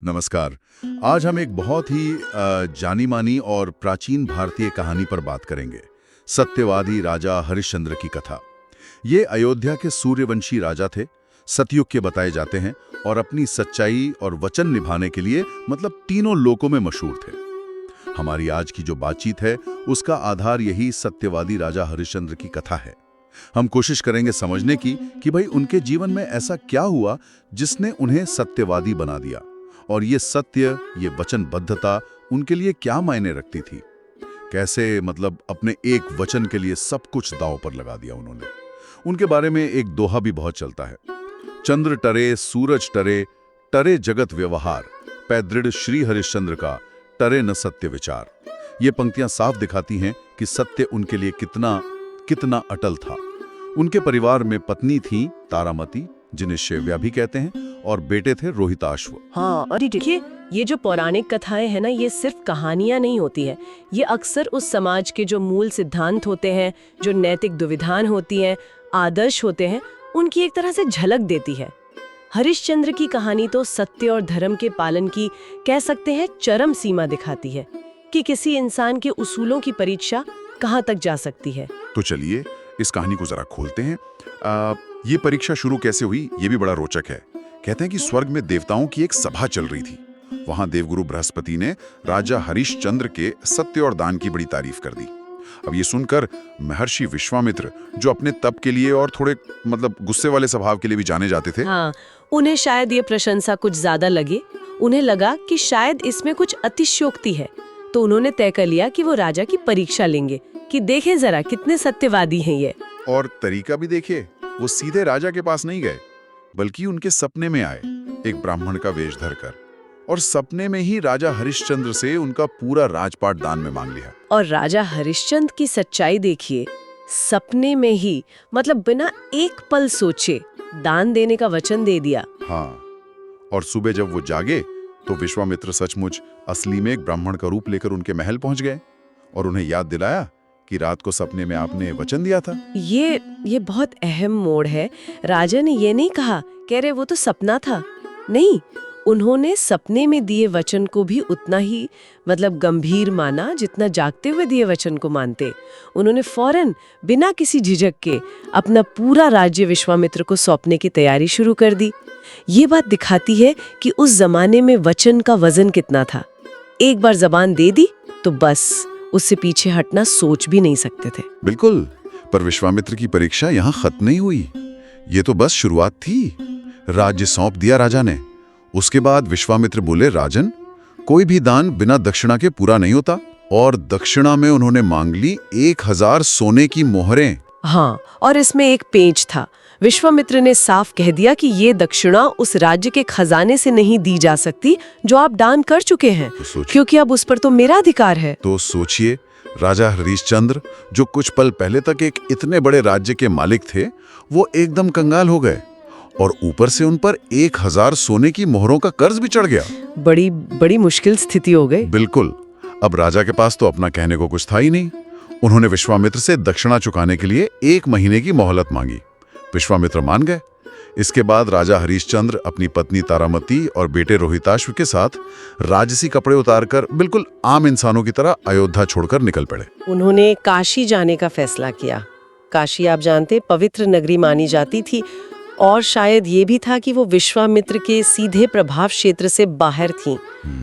नमस्कार। आज हम एक बहुत ही जानी मानी और प्राचीन भारतीय कहानी पर बात करेंगे। सत्यवादी राजा हरिश्चंद्र की कथा। ये अयोध्या के सूर्यवंशी राजा थे, सतयुग के बताए जाते हैं और अपनी सच्चाई और वचन निभाने के लिए मतलब तीनों लोकों में मशहूर थे। हमारी आज की जो बातचीत है उसका आधार यही सत्यवादी राजा हरिश्चंद्र की कथा है। हम कोशिश करेंगे समझने की कि भाई उनके जीवन में ऐसा क्या हुआ जिसने उन्हें सत्यवादी बना दिया, और ये सत्य, ये वचनबद्धता उनके लिए क्या मायने रखती थी। कैसे मतलब अपने एक वचन के लिए सब कुछ दांव पर लगा दिया उन्होंने। उनके बारे में एक दोहा भी बहुत चलता है, चंद्र टरे सूरज टरे, टरे जगत व्यवहार, पैदृढ़ श्री हरिश्चंद्र का, टरे न सत्य विचार। ये पंक्तियां साफ दिखाती हैं कि सत्य उनके लिए कितना कितना अटल था। उनके परिवार में पत्नी थी तारामती, जिन्हें शैव्या भी कहते हैं, और बेटे थे रोहिताश्व। हाँ, और देखिए ये जो पौराणिक कथाएं हैं ना, ये सिर्फ कहानियां नहीं होती हैं। ये अक्सर उस समाज के जो मूल सिद्धांत होते हैं, जो नैतिक दुविधाएं होती हैं, आदर्श होते हैं, उनकी एक तरह से झलक देती है। हरिश्चंद्र की कहानी तो सत्य और धर्म के पालन की, कह सकते हैं, चरम सीमा दिखाती है कि किसी इंसान के उसूलों की परीक्षा कहाँ तक जा सकती है। तो चलिए इस कहानी को जरा खोलते हैं। ये परीक्षा शुरू कैसे हुई ये भी बड़ा रोचक है। कहते हैं कि स्वर्ग में देवताओं की एक सभा चल रही थी। वहां देवगुरु बृहस्पति ने राजा हरिश्चंद्र के सत्य और दान की बड़ी तारीफ कर दी। अब ये सुनकर महर्षि विश्वामित्र, जो अपने तप के लिए और थोड़े मतलब गुस्से वाले स्वभाव के लिए भी जाने जाते थे, हाँ, उन्हें शायद ये प्रशंसा कुछ ज्यादा लगे। उन्हें लगा कि शायद इसमें कुछ अतिशयोक्ति है, तो उन्होंने तय कर लिया कि वो राजा की परीक्षा लेंगे कि देखें जरा कितने सत्यवादी हैं ये। और तरीका भी देखिए, वो सीधे राजा के पास नहीं गए, बल्कि उनके सपने में आए, एक ब्राह्मण का वेश धरकर, और सपने में ही राजा हरिश्चंद्र से उनका पूरा राजपाट दान में मांग लिया। और राजा हरिश्चंद्र की सच्चाई देखिए, सपने में ही मतलब बिना एक पल सोचे दान देने का वचन दे दिया। हाँ, और सुबह जब वो जागे तो विश्वामित्र सचमुच असली में एक ब्राह्मण का रूप लेकर उनके महल पहुंच गए और उन्हें याद दिलाया कि रात को सपने में आपने वचन दिया था। ये बहुत अहम मोड़ है। राजा ने ये नहीं कहा कह रहे वो तो सपना था, नहीं, उन्होंने सपने में दिए वचन को भी उतना ही मतलब गंभीर माना जितना जागते हुए दिए वचन को मानते। उन्होंने फौरन बिना किसी झिझक के अपना पूरा राज्य विश्वामित्र को सौंपने की तैयारी शुरू कर दी। ये बात दिखाती है कि उस जमाने में वचन का वजन कितना था। एक बार जबान दे दी तो बस उससे पीछे हटना सोच भी नहीं सकते थे। बिल्कुल, पर विश्वामित्र की परीक्षा यहाँ खत्म नहीं हुई। ये तो बस शुरुआत थी। राज्य सौंप दिया राजा ने। उसके बाद विश्वामित्र बोले, राजन, कोई भी दान बिना दक्षिणा के पूरा नहीं होता, और दक्षिणा में उन्होंने मांग ली 1000 सोने की मोहरें। हाँ, और इसमें एक पेंच था। विश्वामित्र ने साफ कह दिया कि ये दक्षिणा उस राज्य के खजाने से नहीं दी जा सकती जो आप दान कर चुके हैं, क्योंकि अब उस पर तो मेरा अधिकार है। तो सोचिए, राजा हरिश्चंद्र जो कुछ पल पहले तक एक इतने बड़े राज्य के मालिक थे, वो एकदम कंगाल हो गए, और ऊपर से उन पर 1000 सोने की मोहरों का कर्ज भी चढ़ गया। बड़ी बड़ी मुश्किल स्थिति हो गई। बिल्कुल। अब राजा के पास तो अपना कहने को कुछ था ही नहीं। उन्होंने विश्वामित्र से दक्षिणा चुकाने के लिए 1 महीने की मोहलत मांगी। विश्वामित्र मान गए। इसके बाद राजा हरिश्चंद्र अपनी पत्नी तारामती और बेटे रोहिताश्व के साथ राजसी कपड़े उतारकर बिल्कुल आम इंसानों की तरह अयोध्या छोड़कर निकल पड़े। उन्होंने काशी जाने का फैसला किया। काशी, आप जानते, पवित्र नगरी मानी जाती थी, और शायद ये भी था कि वो विश्वामित्र के सीधे प्रभाव क्षेत्र से बाहर थीं।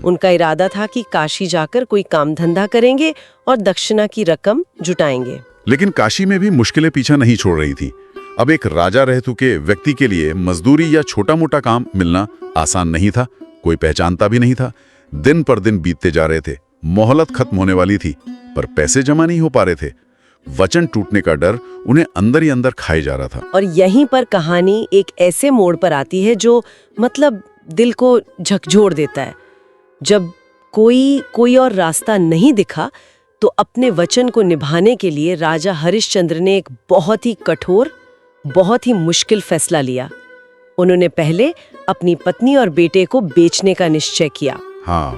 उनका इरादा था कि काशी जाकर कोई काम धंधा करेंगे और दक्षिणा की रकम जुटाएंगे। लेकिन काशी में भी मुश्किलें पीछा नहीं छोड़ रही थी। अब एक राजा रह चुके व्यक्ति के लिए मजदूरी या छोटा मोटा काम मिलना आसान नहीं था। कोई पहचानता भी नहीं था। दिन पर दिन बीतते जा रहे थे। मोहलत खत्म होने वाली थी, पर पैसे जमा नहीं हो पा रहे थे। वचन टूटने का डर उन्हें अंदर ही अंदर खाए जा रहा था। और यहीं पर कहानी एक ऐसे मोड़ पर आती है जो मतलब दिल को झकझोर देता है। जब कोई और रास्ता नहीं दिखा, तो अपने वचन को निभाने के लिए राजा हरिश्चंद्र ने एक बहुत ही कठोर, बहुत ही मुश्किल फैसला लिया। उन्होंने पहले अपनी पत्नी और बेटे को बेचने का निश्चय किया। हाँ,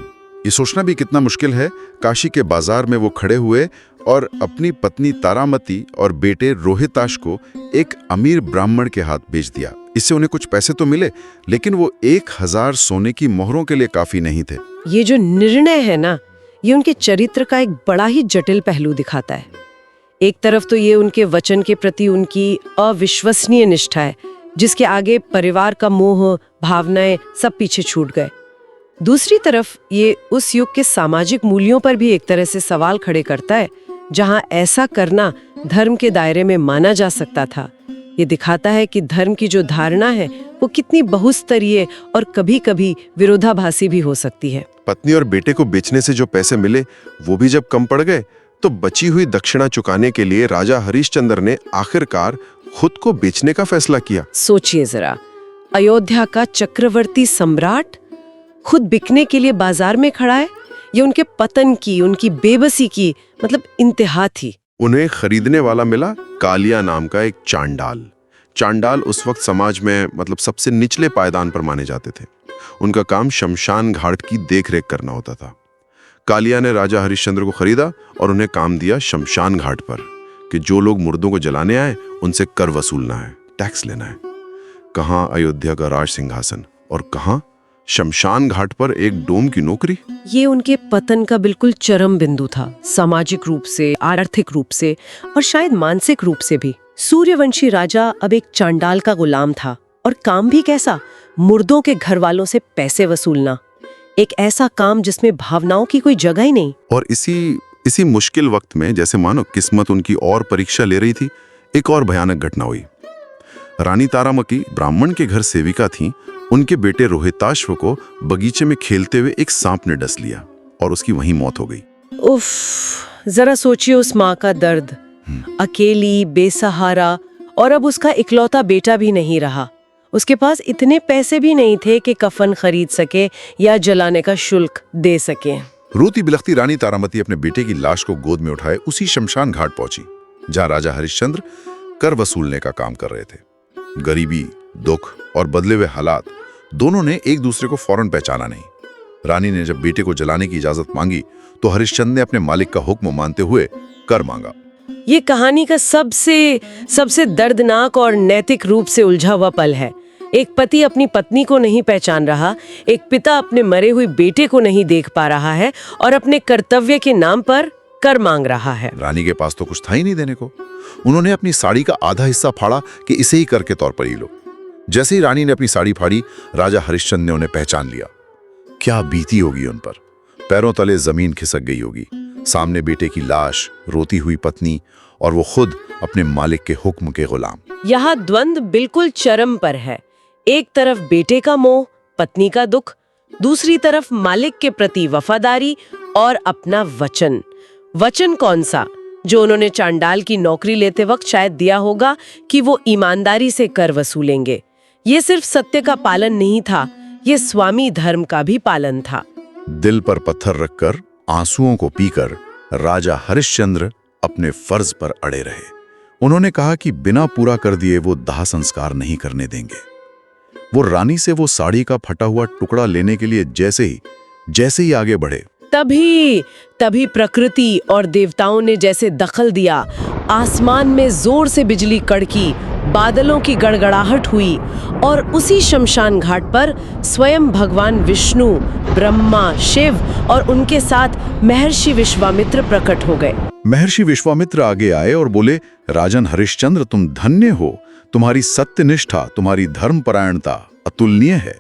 ये सोचना भी कितना मुश्किल है। काशी के बाजार में वो खड़े हुए और अपनी पत्नी तारामती और बेटे रोहिताश को एक अमीर ब्राह्मण के हाथ बेच दिया। इससे उन्हें कुछ पैसे तो मिले, लेकिन वो 1000 सोने की मोहरों के लिए काफी नहीं थे। ये जो निर्णय है ना, ये उनके चरित्र का एक बड़ा ही जटिल पहलू दिखाता है। एक तरफ तो ये उनके वचन के प्रति उनकी अविश्वसनीय निष्ठा है, जिसके आगे परिवार का मोह, भावनाएं सब पीछे छूट गए। दूसरी तरफ ये उस युग के सामाजिक मूल्यों पर भी एक तरह से सवाल खड़े करता है, जहां ऐसा करना धर्म के दायरे में माना जा सकता था। ये दिखाता है कि धर्म की जो धारणा है वो कितनी बहुस्तरीय और कभी-कभी विरोधाभासी भी हो सकती है। पत्नी और बेटे को बेचने से जो पैसे मिले वो भी जब कम पड़ गए, तो बची हुई दक्षिणा चुकाने के लिए राजा हरिश्चंद्र ने आखिरकार खुद को बेचने का फैसला किया। सोचिए जरा, अयोध्या का चक्रवर्ती सम्राट खुद बिकने के लिए बाजार में खड़ा है। ये उनके पतन की, उनकी बेबसी की मतलब इंतहा थी। उन्हें खरीदने वाला मिला कालिया नाम का एक चांडाल। चांडाल उस वक्त समाज में मतलब सबसे निचले पायदान पर माने जाते थे। उनका काम शमशान घाट की देखरेख करना होता था। कालिया ने राजा हरिश्चंद्र को खरीदा और उन्हें काम दिया शमशान घाट पर कि जो लोग मुर्दों को जलाने आए उनसे कर वसूलना है, टैक्स लेना है। कहाँ अयोध्या का राज सिंहासन और कहाँ शमशान घाट पर एक डोम की नौकरी। ये उनके पतन का बिल्कुल चरम बिंदु था, सामाजिक रूप से, आर्थिक रूप से और शायद मानसिक रूप से भी। सूर्यवंशी राजा अब एक चांडाल का गुलाम था, और काम भी कैसा, मुर्दों के घर वालों से पैसे वसूलना। एक ऐसा काम जिसमें भावनाओं की कोई जगह ही नहीं। और इसी मुश्किल वक्त में, जैसे मानो किस्मत उनकी और परीक्षा ले रही थी, एक और भयानक घटना हुई। रानी तारामती ब्राह्मण के घर सेविका थीं। उनके बेटे रोहिताश्व को बगीचे में खेलते हुए एक सांप ने डस लिया और उसकी वहीं मौत हो गई। उफ, जरा सोचिए उस माँ का दर्द। अकेली, बेसहारा, और अब उसका इकलौता बेटा भी नहीं रहा। उसके पास इतने पैसे भी नहीं थे कि कफन खरीद सके या जलाने का शुल्क दे सके। रोती बिलखती रानी तारामती अपने बेटे की लाश को गोद में उठाए उसी शमशान घाट पहुंची जहां राजा हरिश्चंद्र कर वसूलने का काम कर रहे थे। गरीबी, दुख और बदले हुए हालात दोनों ने एक दूसरे को फौरन पहचाना नहीं। रानी ने जब बेटे को जलाने की इजाजत मांगी तो हरिश्चंद्र ने अपने मालिक का हुक्म मानते हुए कर मांगा। ये कहानी का सबसे दर्दनाक और नैतिक रूप से उलझा हुआ पल है। एक पति अपनी पत्नी को नहीं पहचान रहा, एक पिता अपने मरे हुए बेटे को नहीं देख पा रहा है और अपने कर्तव्य के नाम पर कर मांग रहा है। रानी के पास तो कुछ था ही नहीं देने को। उन्होंने अपनी साड़ी का आधा हिस्सा फाड़ा कि इसे ही कर के तौर पर ही लो। जैसे ही रानी ने अपनी साड़ी फाड़ी, राजा हरिश्चंद्र ने उन्हें पहचान लिया। क्या बीती होगी उन पर। पैरों तले जमीन खिसक गई होगी। सामने बेटे की लाश, रोती हुई पत्नी और वो खुद अपने मालिक के हुक्म के गुलाम। यहाँ द्वंद्व बिल्कुल चरम पर है। एक तरफ बेटे का मोह, पत्नी का दुख, दूसरी तरफ मालिक के प्रति वफादारी और अपना वचन। वचन कौन सा? जो उन्होंने चांडाल की नौकरी लेते वक्त शायद दिया होगा कि वो ईमानदारी से कर वसूलेंगे। ये सिर्फ सत्य का पालन नहीं था, ये स्वामी धर्म का भी पालन था। दिल पर पत्थर रखकर, आंसुओं को पीकर राजा हरिश्चंद्र अपने फर्ज पर अड़े रहे। उन्होंने कहा कि बिना पूरा कर दिए वो दाह संस्कार नहीं करने देंगे। वो रानी से वो साड़ी का फटा हुआ टुकड़ा लेने के लिए जैसे ही आगे बढ़े, तभी प्रकृति और देवताओं ने जैसे दखल दिया। आसमान में जोर से बिजली कड़की, बादलों की गड़गड़ाहट हुई और उसी शमशान घाट पर स्वयं भगवान विष्णु, ब्रह्मा, शिव और उनके साथ महर्षि विश्वामित्र प्रकट हो गए। महर्षि विश्वामित्र आगे आए और बोले, राजन हरिश्चंद्र, तुम धन्य हो। तुम्हारी सत्यनिष्ठा, तुम्हारी धर्मपरायणता अतुलनीय है।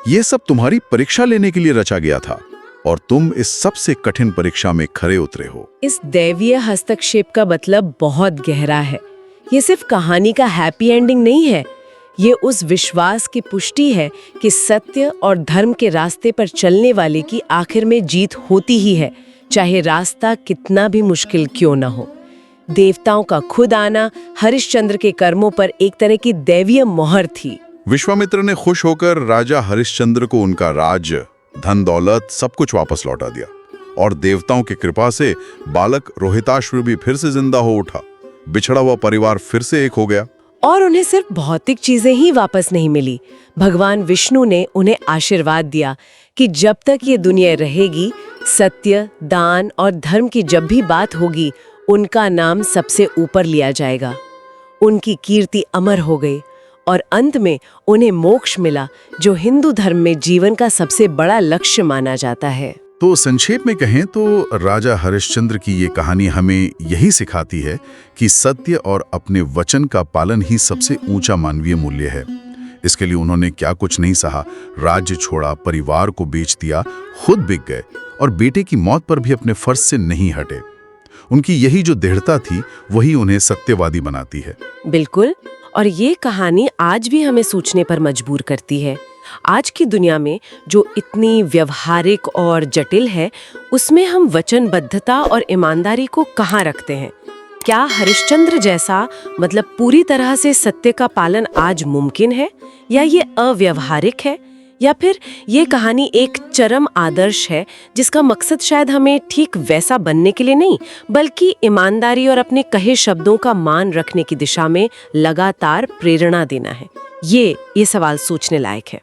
ये सब तुम्हारी परीक्षा लेने के लिए रचा गया था और तुम इस सबसे कठिन परीक्षा में खरे उतरे हो। इस दैवीय हस्तक्षेप का मतलब बहुत गहरा है। ये सिर्फ कहानी का हैप्पी एंडिंग नहीं है, ये उस विश्वास की पुष्टि है कि सत्य और धर्म के रास्ते पर चलने वाले की आखिर में जीत होती ही है, चाहे रास्ता कितना भी मुश्किल क्यों न हो। देवताओं का खुद आना हरिश्चंद्र के कर्मों पर एक तरह की दैवीय मोहर थी। विश्वामित्र ने खुश होकर राजा हरिश्चंद्र को उनका राज, धन दौलत सब कुछ वापस लौटा दिया और देवताओं की कृपा से बालक रोहिताश्व भी फिर से जिंदा हो उठा। बिछड़ा हुआ परिवार फिर से एक हो गया। और उन्हें सिर्फ भौतिक चीजें ही वापस नहीं मिली। भगवान विष्णु ने उन्हें आशीर्वाद दिया कि जब तक ये दुनिया रहेगी, सत्य, दान और धर्म की जब भी बात होगी, उनका नाम सबसे ऊपर लिया जाएगा। उनकी कीर्ति अमर हो गई और अंत में उन्हें मोक्ष मिला, जो हिंदू धर्म में जीवन का सबसे बड़ा लक्ष्य माना जाता है। तो संक्षेप में कहें तो राजा हरिश्चंद्र की ये कहानी हमें यही सिखाती है कि सत्य और अपने वचन का पालन ही सबसे ऊंचा मानवीय मूल्य है। इसके लिए उन्होंने क्या कुछ नहीं सहा, राज्य छोड़ा, परिवार को बेच दिया, खुद बिक गए और बेटे की मौत पर भी अपने फर्ज से नहीं हटे। उनकी यही जो दृढ़ता थी वही उन्हें सत्यवादी बनाती है। बिल्कुल, और ये कहानी आज भी हमें सोचने पर मजबूर करती है। आज की दुनिया में जो इतनी व्यवहारिक और जटिल है, उसमें हम वचनबद्धता और ईमानदारी को कहाँ रखते हैं? क्या हरिश्चंद्र जैसा मतलब पूरी तरह से सत्य का पालन आज मुमकिन है, या ये अव्यवहारिक है? या फिर ये कहानी एक चरम आदर्श है जिसका मकसद शायद हमें ठीक वैसा बनने के लिए नहीं, बल्कि ईमानदारी और अपने कहे शब्दों का मान रखने की दिशा में लगातार प्रेरणा देना है? ये सवाल सोचने लायक है।